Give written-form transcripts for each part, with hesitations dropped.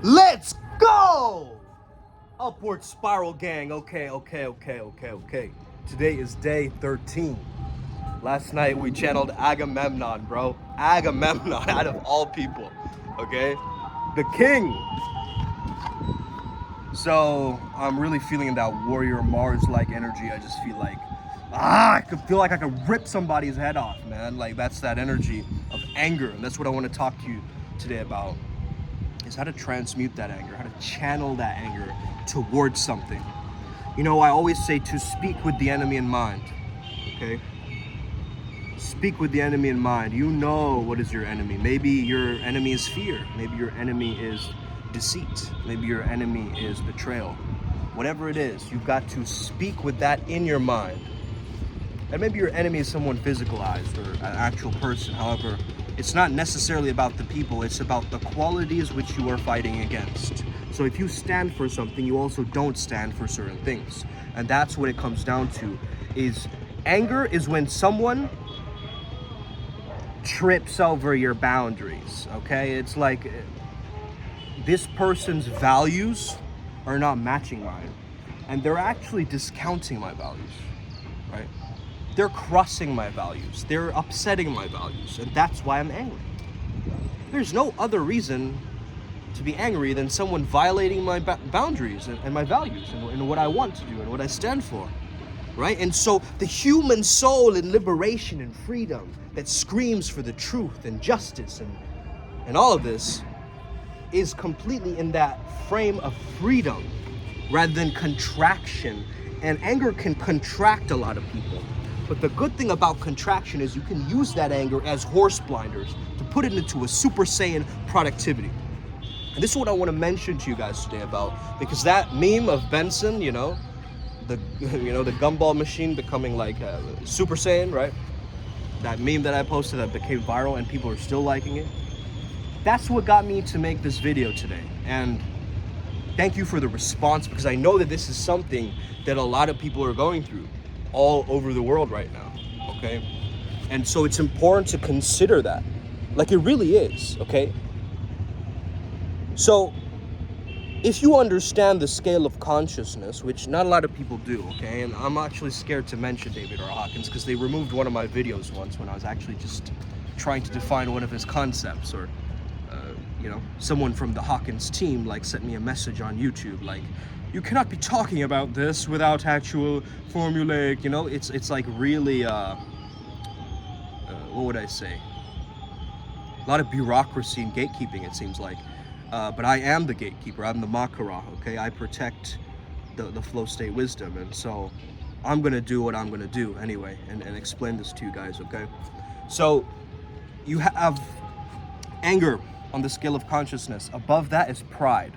Let's go! Upward spiral gang. Okay. Today is day 13. Last night we channeled Agamemnon, bro. Agamemnon, out of all people. Okay? The king. So I'm really feeling that warrior Mars-like energy. I just feel like, I could feel like I could rip somebody's head off, man. Like, that's that energy of anger. And that's what I want to talk to you today about. Is how to transmute that anger, how to channel that anger towards something. You know, I always say to speak with the enemy in mind, okay? Speak with the enemy in mind. You know what is your enemy. Maybe your enemy is fear. Maybe your enemy is deceit. Maybe your enemy is betrayal. Whatever it is, you've got to speak with that in your mind. And maybe your enemy is someone physicalized or an actual person. However, it's not necessarily about the people, it's about the qualities which you are fighting against. So if you stand for something, you also don't stand for certain things. And that's what it comes down to, is anger is when someone trips over your boundaries, okay? It's like this person's values are not matching mine, and they're actually discounting my values, right? They're crossing my values. They're upsetting my values. And that's why I'm angry. There's no other reason to be angry than someone violating my boundaries and my values and what I want to do and what I stand for, right? And so the human soul in liberation and freedom that screams for the truth and justice and all of this is completely in that frame of freedom rather than contraction. And anger can contract a lot of people. But the good thing about contraction is you can use that anger as horse blinders to put it into a Super Saiyan productivity. And this is what I want to mention to you guys today about, because that meme of Benson, the gumball machine becoming like Super Saiyan, right? That meme that I posted that became viral and people are still liking it. That's what got me to make this video today. And thank you for the response, because I know that this is something that a lot of people are going through all over the world right now, okay? And so it's important to consider that, like it really is, okay? So if you understand the scale of consciousness, which not a lot of people do, okay? And I'm actually scared to mention David R. Hawkins because they removed one of my videos once when I was actually just trying to define one of his concepts, or someone from the Hawkins team like sent me a message on YouTube like, you cannot be talking about this without actual formulaic, it's like really, what would I say? A lot of bureaucracy and gatekeeping, it seems like. But I am the gatekeeper, I'm the Makara, okay? I protect the flow state wisdom, and so I'm gonna do what I'm gonna do anyway, and explain this to you guys, okay? So, you have anger on the scale of consciousness. Above that is pride.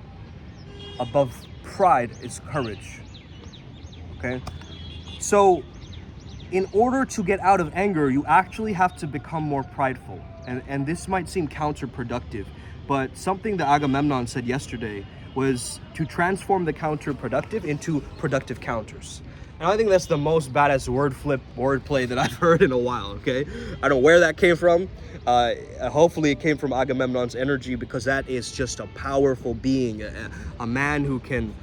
Above pride is courage, okay? So in order to get out of anger, you actually have to become more prideful. And this might seem counterproductive, but something that Agamemnon said yesterday was to transform the counterproductive into productive counters. And I think that's the most badass wordplay that I've heard in a while, okay? I don't know where that came from. Hopefully it came from Agamemnon's energy, because that is just a powerful being, a man who can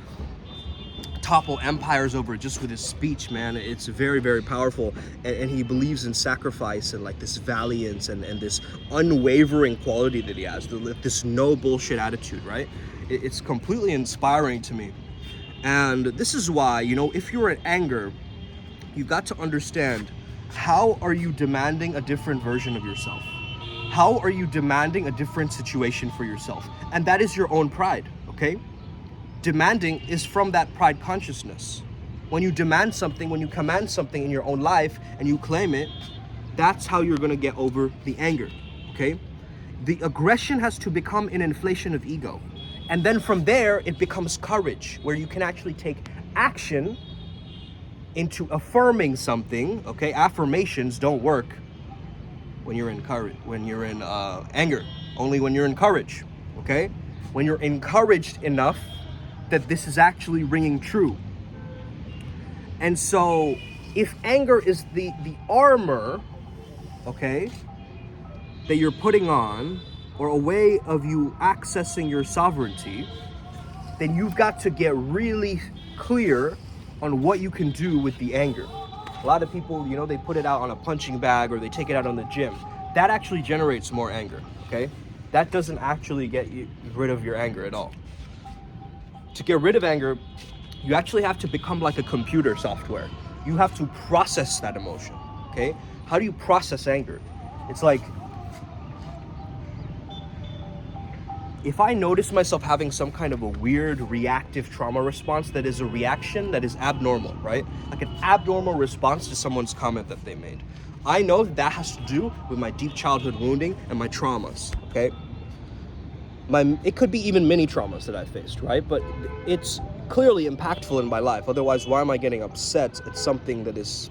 topple empires over just with his speech, man. It's very, very powerful. And he believes in sacrifice and like this valiance and this unwavering quality that he has, this no bullshit attitude, right? It's completely inspiring to me. And this is why, if you're in anger, you've got to understand, how are you demanding a different version of yourself? How are you demanding a different situation for yourself? And that is your own pride, okay? Demanding is from that pride consciousness. When you demand something, when you command something in your own life and you claim it, that's how you're gonna get over the anger, okay? The aggression has to become an inflation of ego. And then from there, it becomes courage, where you can actually take action into affirming something, okay? Affirmations don't work when you're in anger, only when you're in courage, okay? When you're encouraged enough that this is actually ringing true. And so if anger is the armor, okay, that you're putting on, or a way of you accessing your sovereignty, then you've got to get really clear on what you can do with the anger. A lot of people, you know, they put it out on a punching bag or they take it out on the gym. That actually generates more anger, okay? That doesn't actually get you rid of your anger at all. To get rid of anger, you actually have to become like a computer software. You have to process that emotion, okay? How do you process anger? It's like, if I notice myself having some kind of a weird reactive trauma response that is a reaction that is abnormal, right? Like an abnormal response to someone's comment that they made. I know that has to do with my deep childhood wounding and my traumas, okay? It could be even mini traumas that I faced, right? But it's clearly impactful in my life. Otherwise, why am I getting upset at something that is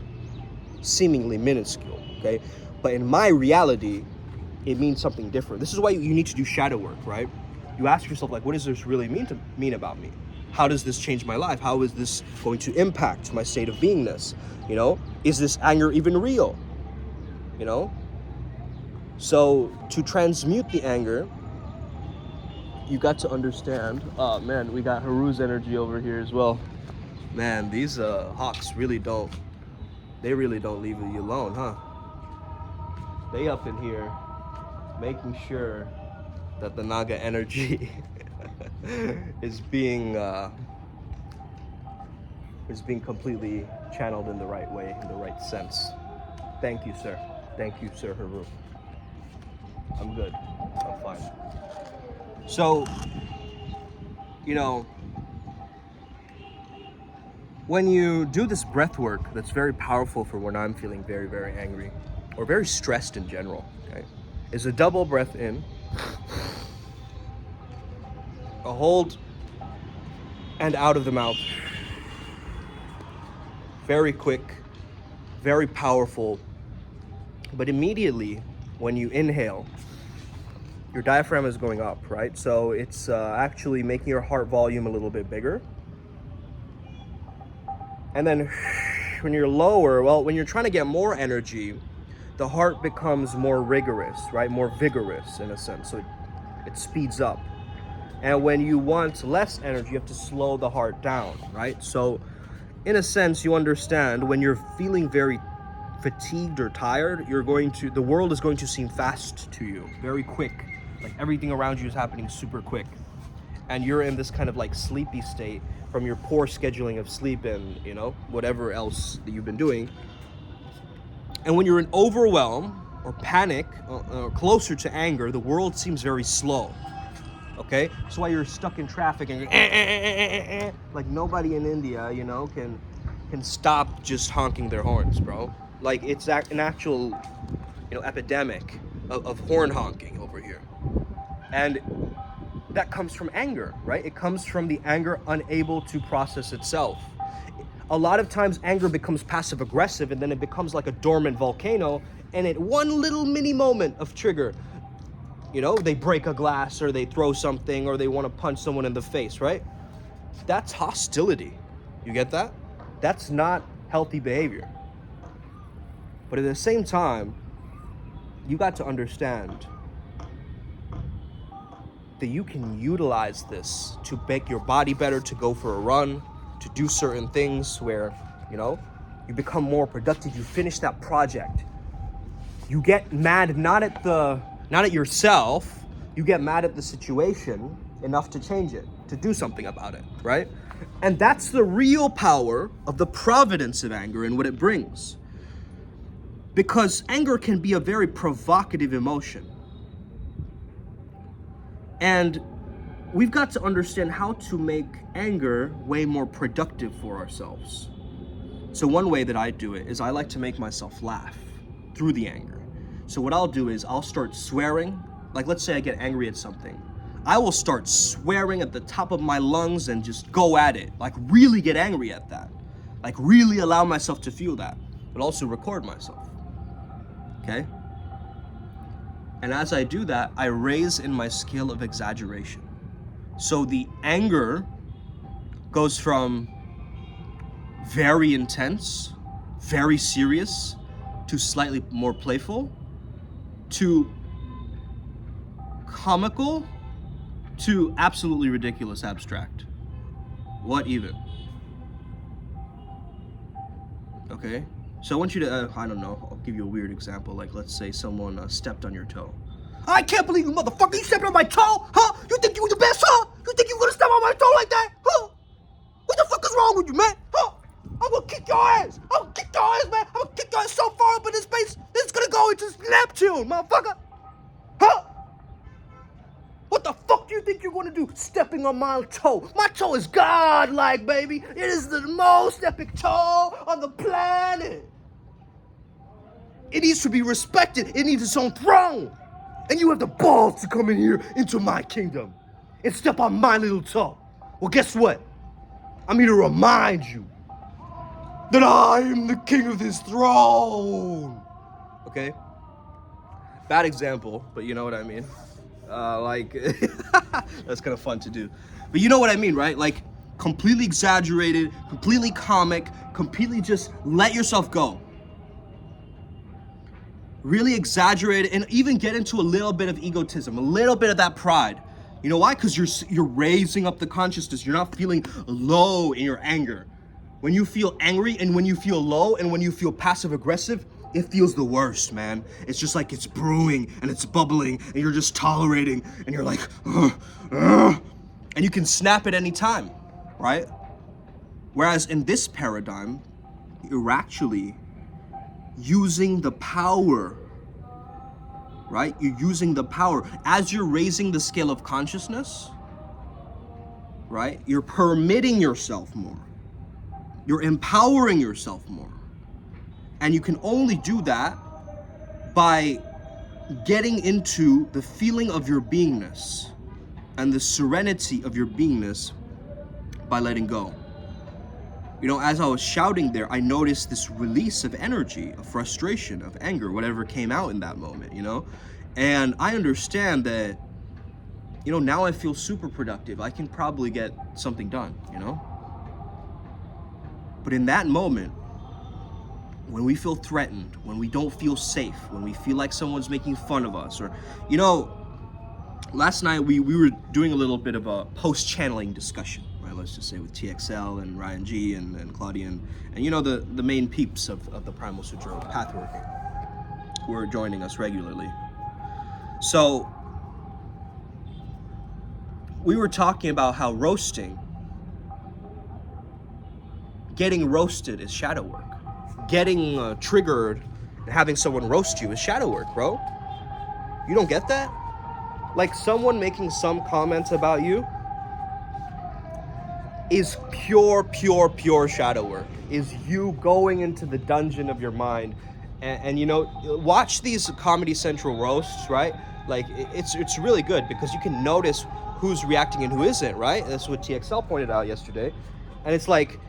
seemingly minuscule, okay? But in my reality, it means something different. This is why you need to do shadow work, right? You ask yourself, like, what does this really mean about me? How does this change my life? How is this going to impact my state of beingness? You know, is this anger even real? You know? So to transmute the anger, you got to understand, oh man, we got Haru's energy over here as well. Man, these hawks really don't leave you alone, huh? They up in here making sure that the Naga energy is being completely channeled in the right way, in the right sense. Thank you, sir. Thank you, Sir Haru. I'm good. I'm fine. So, you know, when you do this breath work that's very powerful for when I'm feeling very, very angry or very stressed in general, okay, is a double breath in, a hold, and out of the mouth. Very quick, very powerful, but immediately when you inhale, your diaphragm is going up, right? So it's actually making your heart volume a little bit bigger. And then when you're lower, well, when you're trying to get more energy, the heart becomes more rigorous, right? More vigorous in a sense. So it speeds up. And when you want less energy, you have to slow the heart down, right? So in a sense, you understand when you're feeling very fatigued or tired, the world is going to seem fast to you, very quick. Like everything around you is happening super quick. And you're in this kind of like sleepy state from your poor scheduling of sleep and, you know, whatever else that you've been doing. And when you're in overwhelm or panic or closer to anger, the world seems very slow. Okay? That's why you're stuck in traffic and you're like nobody in India, you know, can stop just honking their horns, bro. Like it's an actual, you know, epidemic of horn honking over here. And that comes from anger, right? It comes from the anger unable to process itself. A lot of times anger becomes passive aggressive and then it becomes like a dormant volcano, and at one little mini moment of trigger, you know, they break a glass or they throw something or they want to punch someone in the face, right? That's hostility. You get that? That's not healthy behavior. But at the same time, you got to understand that you can utilize this to make your body better, to go for a run, to do certain things where, you know, you become more productive, you finish that project. You get mad not at yourself, you get mad at the situation enough to change it, to do something about it, right? And that's the real power of the providence of anger and what it brings. Because anger can be a very provocative emotion. And we've got to understand how to make anger way more productive for ourselves. So one way that I do it is I like to make myself laugh through the anger. So what I'll do is I'll start swearing. Like let's say I get angry at something. I will start swearing at the top of my lungs and just go at it. Like really get angry at that. Like really allow myself to feel that. But also record myself. Okay? And as I do that, I raise in my scale of exaggeration. So the anger goes from very intense, very serious, to slightly more playful, to comical to absolutely ridiculous abstract. What even? Okay, so I want you to, I don't know, I'll give you a weird example. Like, let's say someone stepped on your toe. I can't believe you, motherfucker, you stepped on my toe, huh? You think you were the best, huh? You think you were gonna step on my toe like that, huh? What the fuck is wrong with you, man, huh? I'm gonna kick your ass. I'm gonna kick your ass, man. I'm gonna kick your ass so far up in space, it's gonna go into Neptune, motherfucker, huh? What the fuck do you think you're gonna do stepping on my toe? My toe is godlike, baby. It is the most epic toe on the planet. It needs to be respected. It needs its own throne. And you have the balls to come in here into my kingdom and step on my little toe. Well, guess what? I'm here to remind you that I am the king of this throne. Okay? Bad example, but you know what I mean. That's kind of fun to do. But you know what I mean, right? Like, completely exaggerated, completely comic, completely just let yourself go. Really exaggerate it, and even get into a little bit of egotism, a little bit of that pride. You know why? Because you're raising up the consciousness. You're not feeling low in your anger. When you feel angry and when you feel low and when you feel passive aggressive, it feels the worst, man. It's just like it's brewing and it's bubbling and you're just tolerating and you're like, and you can snap at any time, right? Whereas in this paradigm, you're actually using the power, right? You're using the power. As you're raising the scale of consciousness, right? You're permitting yourself more. You're empowering yourself more. And you can only do that by getting into the feeling of your beingness and the serenity of your beingness by letting go. You know, as I was shouting there, I noticed this release of energy, of frustration, of anger, whatever came out in that moment, you know? And I understand that, you know, now I feel super productive. I can probably get something done, you know? But in that moment, when we feel threatened, when we don't feel safe, when we feel like someone's making fun of us, or, you know, last night we were doing a little bit of a post-channeling discussion, right? Let's just say with TXL and Ryan G and Claudia and you know, the main peeps of the Primal Sutra pathworking who are joining us regularly. So we were talking about how getting roasted is shadow work. Getting triggered and having someone roast you is shadow work, bro. You don't get that? Like, someone making some comments about you is pure shadow work. Is you going into the dungeon of your mind and you know, watch these Comedy Central roasts, right? Like, it's really good because you can notice who's reacting and who isn't, right? That's what TXL pointed out yesterday. And it's like,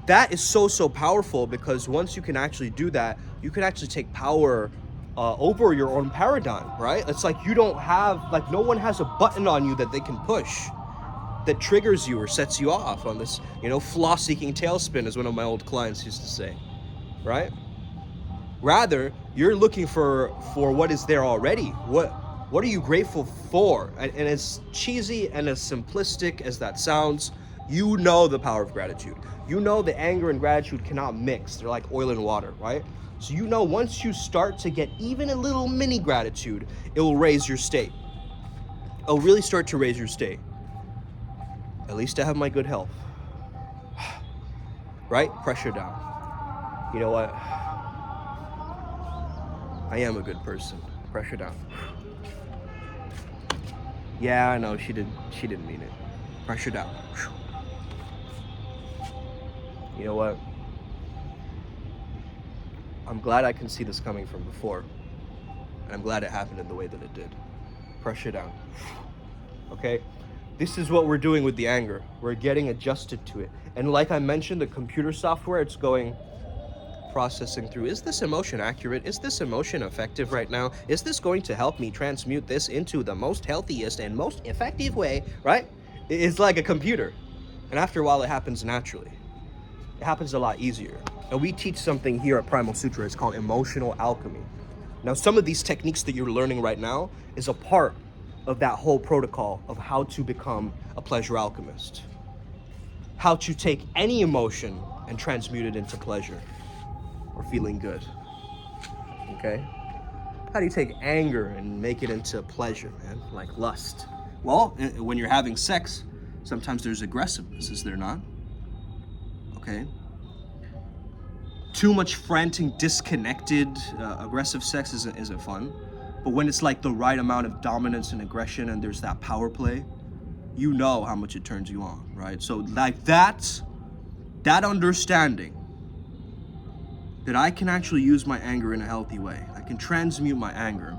that is so powerful, because once you can actually do that, you can actually take power over your own paradigm, right? It's like you don't have, like, no one has a button on you that they can push that triggers you or sets you off on this, you know, flaw-seeking tailspin, as one of my old clients used to say, right? Rather, you're looking for what is there already. What are you grateful for? And as cheesy and as simplistic as that sounds, you know the power of gratitude. You know the anger and gratitude cannot mix. They're like oil and water, right? So you know once you start to get even a little mini gratitude, it will raise your state. It'll really start to raise your state. At least I have my good health. Right? Pressure down. You know what? I am a good person. Pressure down. Yeah, I know, she didn't mean it. Pressure down. You know what? I'm glad I can see this coming from before. And I'm glad it happened in the way that it did. Pressure down. Okay? This is what we're doing with the anger. We're getting adjusted to it. And like I mentioned, the computer software, it's going, processing through, is this emotion accurate? Is this emotion effective right now? Is this going to help me transmute this into the most healthiest and most effective way, right? It's like a computer. And after a while, it happens naturally. It happens a lot easier. And we teach something here at Primal Sutra. It's called emotional alchemy. Now, some of these techniques that you're learning right now is a part of that whole protocol of how to become a pleasure alchemist. How to take any emotion and transmute it into pleasure or feeling good. Okay? How do you take anger and make it into pleasure, man? Like lust. Well, when you're having sex, sometimes there's aggressiveness, is there not? Okay? Too much frantic, disconnected, aggressive sex isn't fun. But when it's like the right amount of dominance and aggression and there's that power play, you know how much it turns you on, right? So like that understanding that I can actually use my anger in a healthy way. I can transmute my anger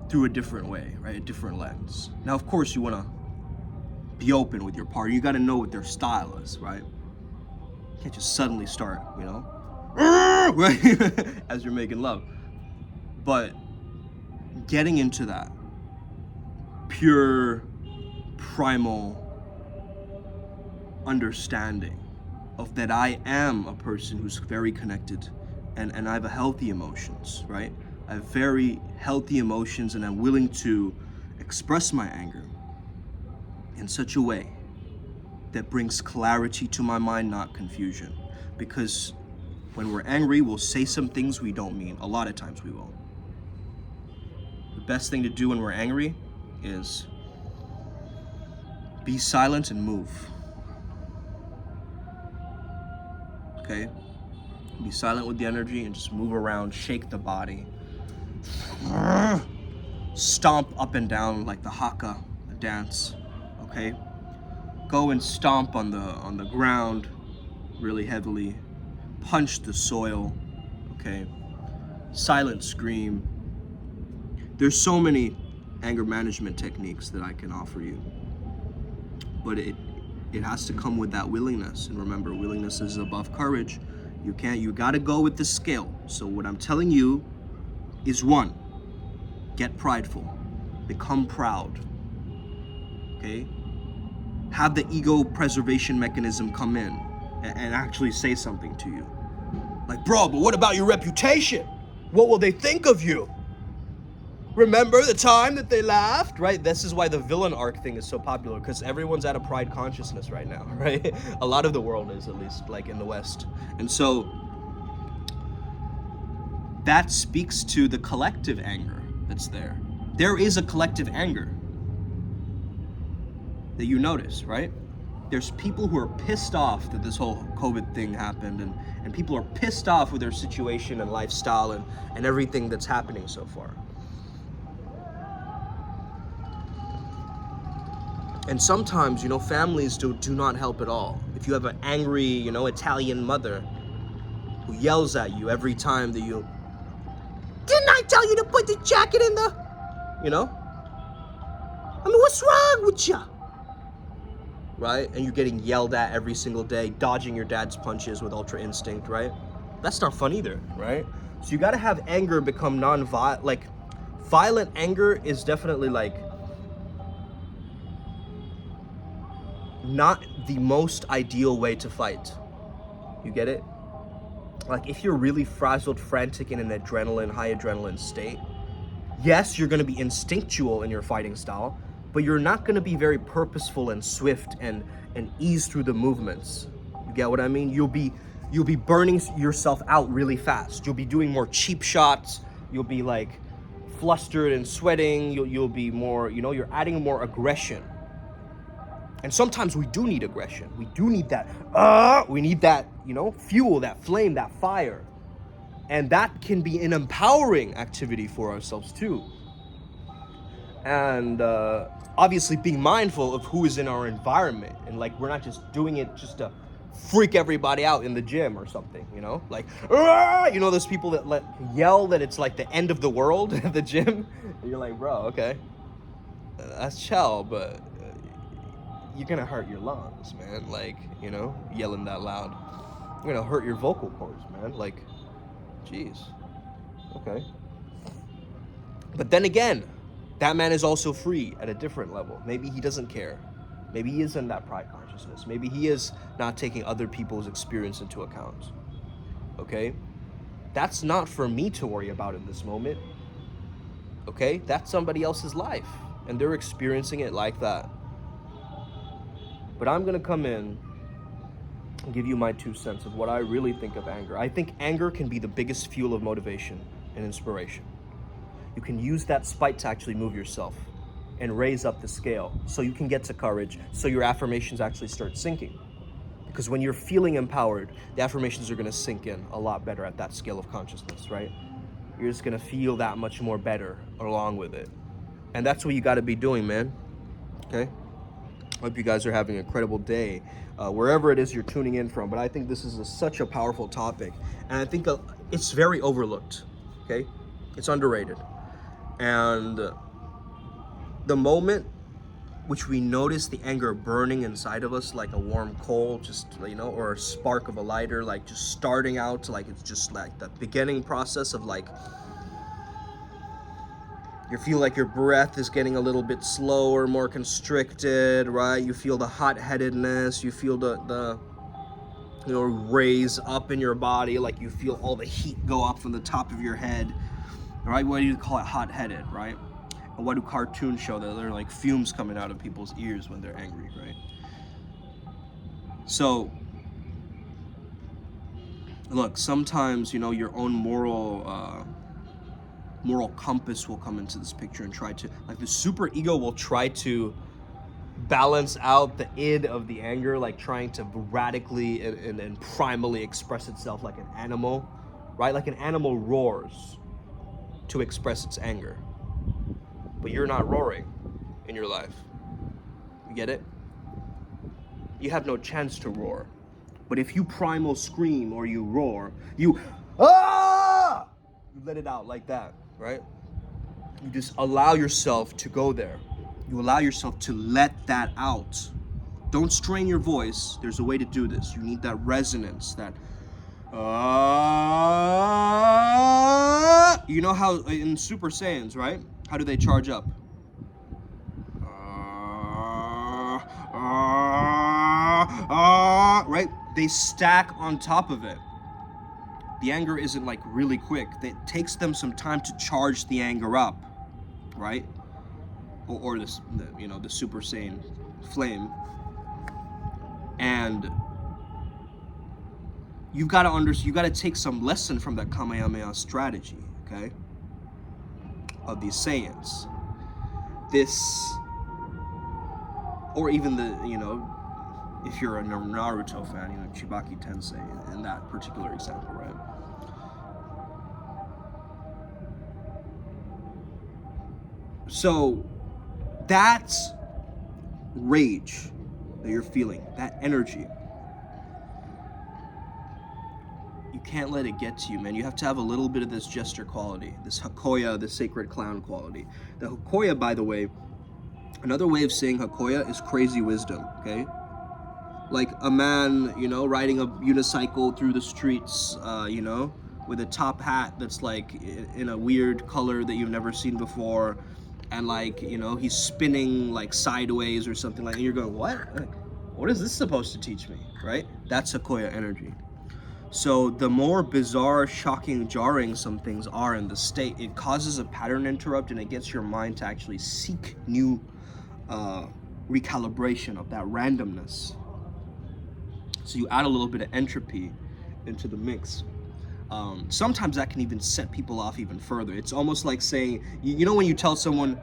through a different way, right? A different lens. Now, of course, you want to be open with your partner. You got to know what their style is, right? You can't just suddenly start, you know, right? As you're making love. But getting into that pure, primal understanding of that I am a person who's very connected and I have a healthy emotions, right? I have very healthy emotions and I'm willing to express my anger in such a way that brings clarity to my mind, not confusion. Because when we're angry, we'll say some things we don't mean. A lot of times we will. The best thing to do when we're angry is be silent and move. Okay? Be silent with the energy and just move around, shake the body. Stomp up and down like the haka dance. Okay? Go and stomp on the ground really heavily. Punch the soil. Okay? Silent scream. There's so many anger management techniques that I can offer you. But it has to come with that willingness. And remember, willingness is above courage. You gotta go with the scale. So what I'm telling you is 1, get prideful. Become proud. Okay? Have the ego preservation mechanism come in and actually say something to you. Like, bro, but what about your reputation? What will they think of you? Remember the time that they laughed, right? This is why the villain arc thing is so popular, because everyone's out of pride consciousness right now, right? A lot of the world is, at least, like in the West. And so that speaks to the collective anger that's there. There is a collective anger that you notice, right? There's people who are pissed off that this whole COVID thing happened, and people are pissed off with their situation and lifestyle and everything that's happening so far. And sometimes, you know, families do not help at all. If you have an angry, you know, Italian mother who yells at you every time that you, didn't I tell you to put the jacket in the, you know? I mean, what's wrong with you? Right? And you're getting yelled at every single day, dodging your dad's punches with ultra instinct, right? That's not fun either, right? So you gotta have anger become non-violent. Like, violent anger is definitely like not the most ideal way to fight. You get it? Like, if you're really frazzled, frantic, in an high adrenaline state, yes, you're gonna be instinctual in your fighting style, but you're not gonna be very purposeful and swift and ease through the movements. You get what I mean? You'll be burning yourself out really fast. You'll be doing more cheap shots. You'll be like flustered and sweating. You'll be more, you know, you're adding more aggression. And sometimes we do need aggression. We do need that, we need that, you know, fuel, that flame, that fire. And that can be an empowering activity for ourselves too. And obviously being mindful of who is in our environment. And like, we're not just doing it just to freak everybody out in the gym or something, you know? Like, you know, those people that yell that it's like the end of the world at the gym. And you're like, bro, okay, that's chill, but you're gonna hurt your lungs, man. Like, you know, yelling that loud. You're gonna hurt your vocal cords, man. Like, jeez. Okay. But then again, that man is also free at a different level. Maybe he doesn't care. Maybe he is in that pride consciousness. Maybe he is not taking other people's experience into account. Okay? That's not for me to worry about in this moment. okay? That's somebody else's life, and they're experiencing it like that. But I'm gonna come in and give you my 2 cents of what I really think of anger. I think anger can be the biggest fuel of motivation and inspiration. You can use that spite to actually move yourself and raise up the scale so you can get to courage, so your affirmations actually start sinking. Because when you're feeling empowered, the affirmations are gonna sink in a lot better at that scale of consciousness, right? You're just gonna feel that much more better along with it. And that's what you gotta be doing, man, okay? Hope you guys are having an incredible day, wherever it is you're tuning in from. But I think this is such a powerful topic. And I think it's very overlooked, okay? It's underrated. And the moment which we notice the anger burning inside of us like a warm coal, just, you know, or a spark of a lighter, like just starting out, like it's just like the beginning process of like, you feel like your breath is getting a little bit slower, more constricted, right? You feel the hot-headedness, you feel the you know, raise up in your body, like you feel all the heat go up from the top of your head, right? What do you call it? Hot-headed, right? And what do cartoons show? That they're like fumes coming out of people's ears when they're angry, right? So, look, sometimes, you know, your own moral compass will come into this picture and try to, like, the super ego will try to balance out the id of the anger, like trying to radically and primally express itself like an animal, right? Like an animal roars to express its anger. But you're not roaring in your life. You get it? You have no chance to roar. But if you primal scream or you roar, you let it out like that, right? You just allow yourself to go there. You allow yourself to let that out. Don't strain your voice. There's a way to do this. You need that resonance, that you know how in Super Saiyans, right? How do they charge up? Right? They stack on top of it. The anger isn't like really quick. It takes them some time to charge the anger up, right? Or this, you know, the Super Saiyan flame. And you've got to understand, you got to take some lesson from that Kamehameha strategy, okay? Of these Saiyans. This, or even the, you know, if you're a Naruto fan, you know, Chibaki Tensei in that particular example, right? So that rage that you're feeling, that energy, you can't let it get to you, man. You have to have a little bit of this jester quality, this Hakoya, the sacred clown quality. The Hakoya, by the way, another way of saying Hakoya is crazy wisdom, okay? Like a man, you know, riding a unicycle through the streets, you know, with a top hat that's like in a weird color that you've never seen before, and like, you know, he's spinning like sideways or something like that. And you're going, what? Like, what is this supposed to teach me, right? That's Hakoya energy. So the more bizarre, shocking, jarring some things are in the state, it causes a pattern interrupt and it gets your mind to actually seek new recalibration of that randomness. So you add a little bit of entropy into the mix. Sometimes that can even set people off even further. It's almost like saying, you know, when you tell someone,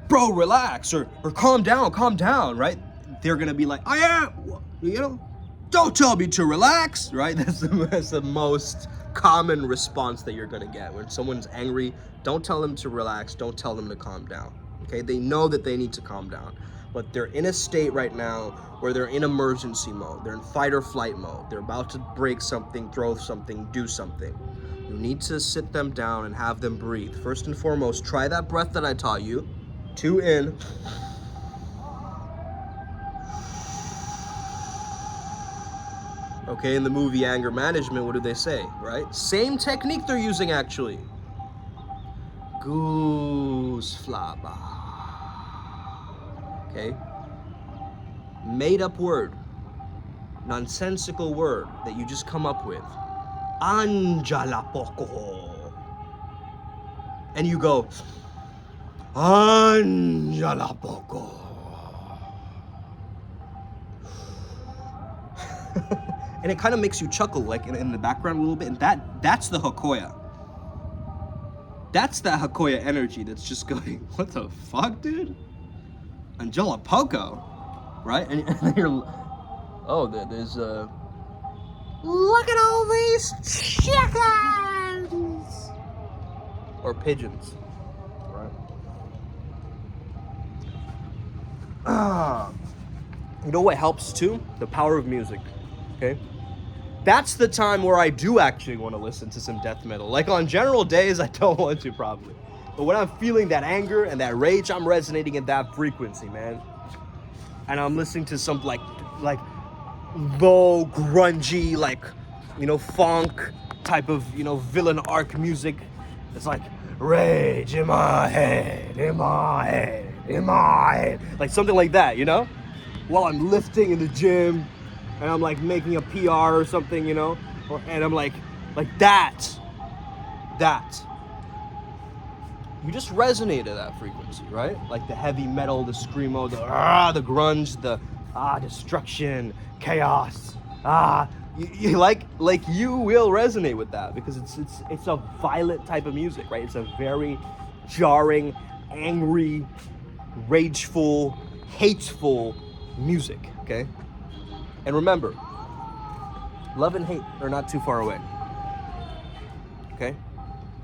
bro, relax, or calm down, right? They're gonna be like, I am, you know, don't tell me to relax, right? That's the most common response that you're gonna get. When someone's angry, don't tell them to relax, don't tell them to calm down, okay? They know that they need to calm down, but they're in a state right now where they're in emergency mode, they're in fight or flight mode, they're about to break something, throw something, do something. You need to sit them down and have them breathe. First and foremost, try that breath that I taught you. 2 in. Okay, in the movie Anger Management, what do they say, right? Same technique they're using, actually. Goose flaba. Okay? Made up word. Nonsensical word that you just come up with. Anjala poco. And you go, Angela Poco. And it kind of makes you chuckle, like in the background a little bit. And that's the Hakoya. That's that Hakoya energy that's just going, what the fuck, dude? Angela Poco, right? And then you're, oh, there's look at all these chickens, or pigeons, right? You know what helps too? The power of music. Okay, that's the time where I do actually want to listen to some death metal. Like on general days, I don't want to probably, but when I'm feeling that anger and that rage, I'm resonating in that frequency, man. And I'm listening to some like low, grungy, like, you know, funk type of, you know, villain arc music. It's like, rage in my head, in my head, in my head. Like something like that, you know? While I'm lifting in the gym and I'm like making a PR or something, you know? And I'm like that. You just resonate at that frequency, right? Like the heavy metal, the screamo, the grunge, the destruction, chaos. You like you will resonate with that because it's a violent type of music, right? It's a very jarring, angry, rageful, hateful music, okay? And remember, love and hate are not too far away, okay?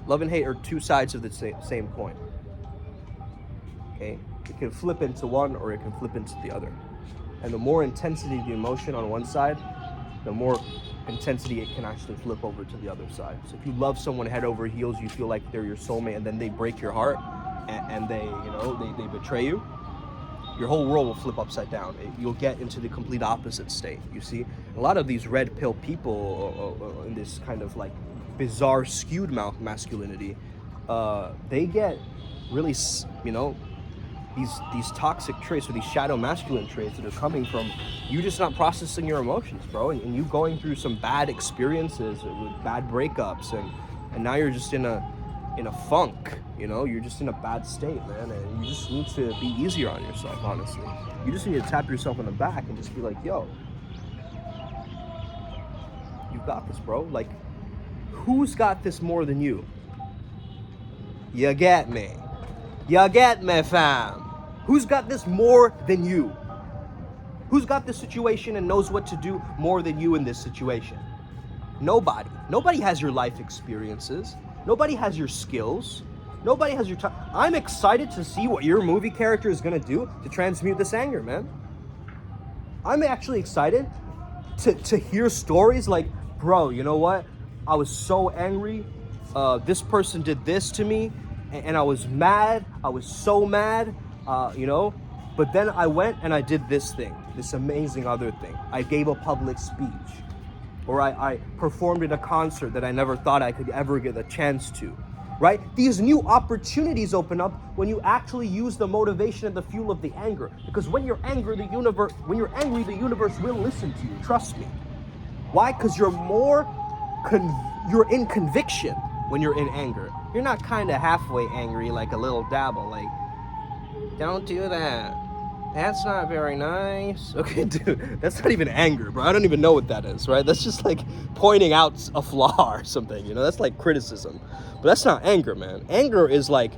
Love and hate are two sides of the same coin, okay? It can flip into one or it can flip into the other. And the more intensity of the emotion on one side, the more intensity it can actually flip over to the other side. So if you love someone head over heels, you feel like they're your soulmate, and then they break your heart and they, you know, they betray you, your whole world will flip upside down. You'll get into the complete opposite state, you see? A lot of these red pill people in this kind of like bizarre skewed masculinity, they get really, you know, these toxic traits or these shadow masculine traits that are coming from you just not processing your emotions, bro, and you going through some bad experiences with bad breakups, and now you're just in a funk, you know, you're just in a bad state, man, and you just need to be easier on yourself, honestly. You just need to tap yourself on the back and just be like, yo, you got this, bro. Like, who's got this more than you? You get me? You get me, fam? Who's got this more than you? Who's got this situation and knows what to do more than you in this situation? Nobody. Nobody has your life experiences. Nobody has your skills. Nobody has your time. I'm excited to see what your movie character is going to do to transmute this anger, man. I'm actually excited to hear stories like, bro, you know what? I was so angry. This person did this to me, and I was mad. I was so mad, you know? But then I went and I did this thing, this amazing other thing. I gave a public speech, or I performed at a concert that I never thought I could ever get a chance to, right? These new opportunities open up when you actually use the motivation and the fuel of the anger. Because when you're angry, the universe will listen to you. Trust me. Why? Because you're you're in conviction when you're in anger. You're not kind of halfway angry, like a little dabble, like, don't do that. That's not very nice. Okay, dude, that's not even anger, bro. I don't even know what that is, right? That's just like pointing out a flaw or something, you know? That's like criticism. But that's not anger, man. Anger is like,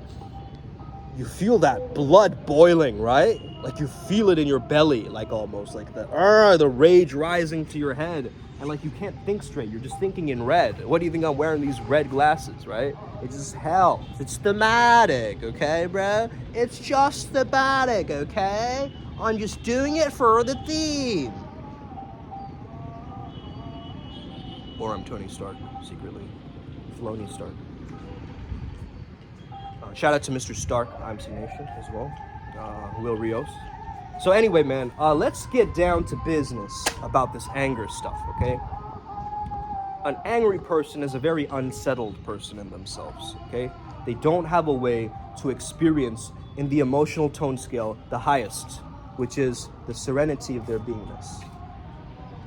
you feel that blood boiling, right? Like you feel it in your belly, like almost like the rage rising to your head. And like you can't think straight. You're just thinking in red. What do you think I'm wearing these red glasses, right? It just helps. It's thematic, okay, bro? It's just thematic, okay? I'm just doing it for the theme. Or I'm Tony Stark, secretly. Filoni Stark. Shout out to Mr. Stark, IMC Nation as well. Will Rios. So anyway, man, let's get down to business about this anger stuff, okay? An angry person is a very unsettled person in themselves, okay? They don't have a way to experience in the emotional tone scale the highest, which is the serenity of their beingness,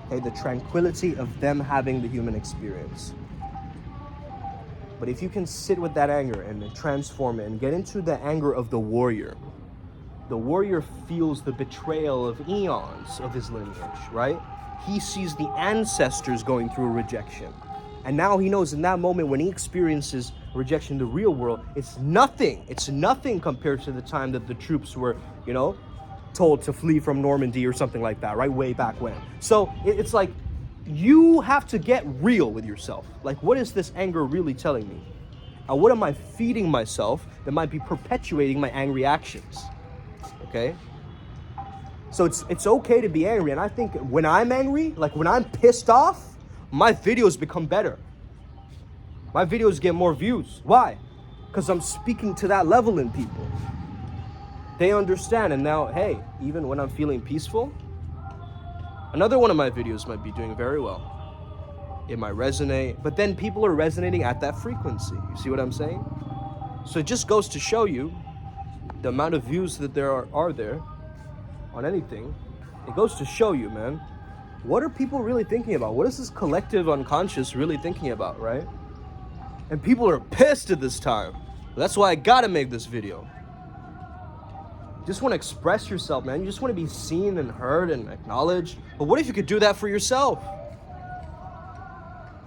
okay? The tranquility of them having the human experience. But if you can sit with that anger and then transform it and get into the anger of the warrior feels the betrayal of eons of his lineage, right? He sees the ancestors going through a rejection. And now he knows in that moment when he experiences rejection in the real world, it's nothing. It's nothing compared to the time that the troops were, you know, told to flee from Normandy or something like that, right? Way back when. So it's like, you have to get real with yourself. Like, what is this anger really telling me? And what am I feeding myself that might be perpetuating my angry actions? Okay? So it's okay to be angry. And I think when I'm angry, like when I'm pissed off, my videos become better. My videos get more views. Why? Because I'm speaking to that level in people. They understand. And now, hey, even when I'm feeling peaceful, another one of my videos might be doing very well. It might resonate, but then people are resonating at that frequency. You see what I'm saying? So it just goes to show you the amount of views that there are there on anything. It goes to show you, man, what are people really thinking about? What is this collective unconscious really thinking about, right? And people are pissed at this time. That's why I gotta make this video. You just want to express yourself, man. You just want to be seen and heard and acknowledged. But what if you could do that for yourself?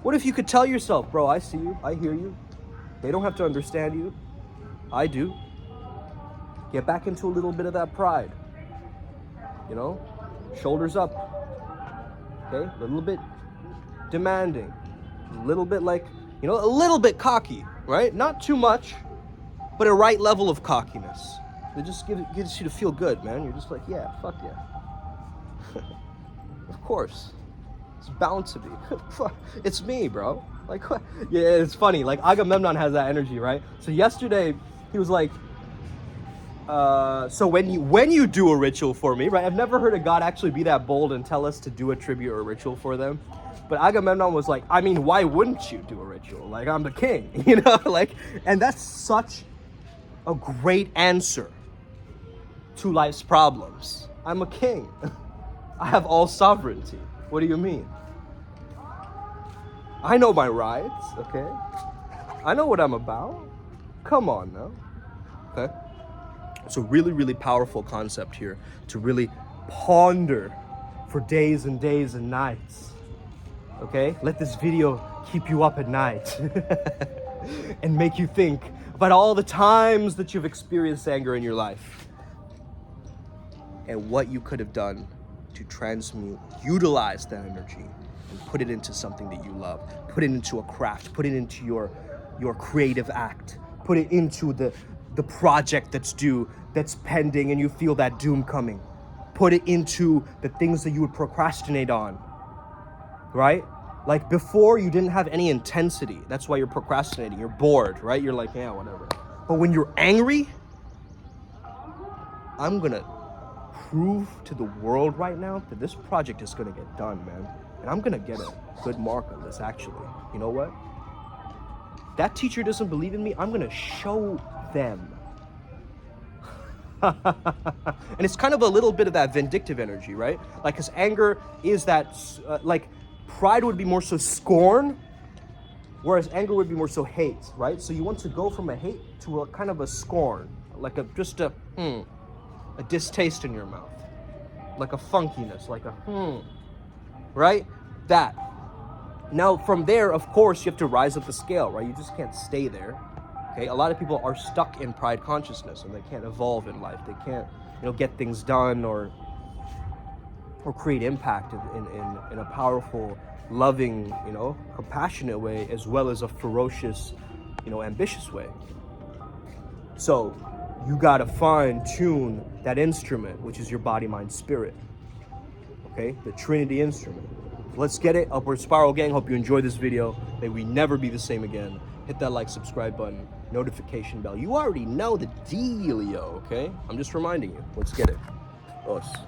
What if you could tell yourself, bro, I see you, I hear you. They don't have to understand you. I do. Get back into a little bit of that pride. You know, shoulders up. Okay, a little bit demanding. A little bit like, you know, a little bit cocky, right? Not too much, but a right level of cockiness. It just gets you to feel good, man. You're just like, yeah, fuck yeah. Of course. It's bound to be. It's me, bro. Like, what? Yeah, it's funny. Like, Agamemnon has that energy, right? So yesterday, he was like, so when you do a ritual for me, right? I've never heard a god actually be that bold and tell us to do a tribute or a ritual for them. But Agamemnon was like, I mean, why wouldn't you do a ritual? Like, I'm the king, you know? Like, and that's such a great answer to life's problems. I'm a king. I have all sovereignty. What do you mean? I know my rights, okay? I know what I'm about. Come on now. Okay? It's a really, really powerful concept here to really ponder for days and days and nights. Okay? Let this video keep you up at night and make you think about all the times that you've experienced anger in your life and what you could have done to transmute, utilize that energy and put it into something that you love. Put it into a craft, put it into your creative act, put it into the project that's due, that's pending, and you feel that doom coming. Put it into the things that you would procrastinate on, right? Like before, you didn't have any intensity. That's why you're procrastinating. You're bored, right? You're like, yeah, whatever. But when you're angry, I'm gonna prove to the world right now that this project is gonna get done, man. And I'm gonna get a good mark on this, actually. You know what? That teacher doesn't believe in me. I'm gonna show them. And it's kind of a little bit of that vindictive energy, right? Like, because anger is that, like, pride would be more so scorn, whereas anger would be more so hate, right? So you want to go from a hate to a kind of a scorn, like just a distaste in your mouth, like a funkiness, like a right? That. Now, from there, of course, you have to rise up the scale, right? You just can't stay there. Okay, a lot of people are stuck in pride consciousness and they can't evolve in life. They can't, you know, get things done or create impact in a powerful, loving, you know, compassionate way, as well as a ferocious, you know, ambitious way. So you gotta fine tune that instrument, which is your body, mind, spirit. Okay, the Trinity instrument. Let's get it. Upward Spiral gang, hope you enjoyed this video. May we never be the same again. Hit that like, subscribe button, notification bell. You already know the dealio, okay? I'm just reminding you. Let's get it. Us.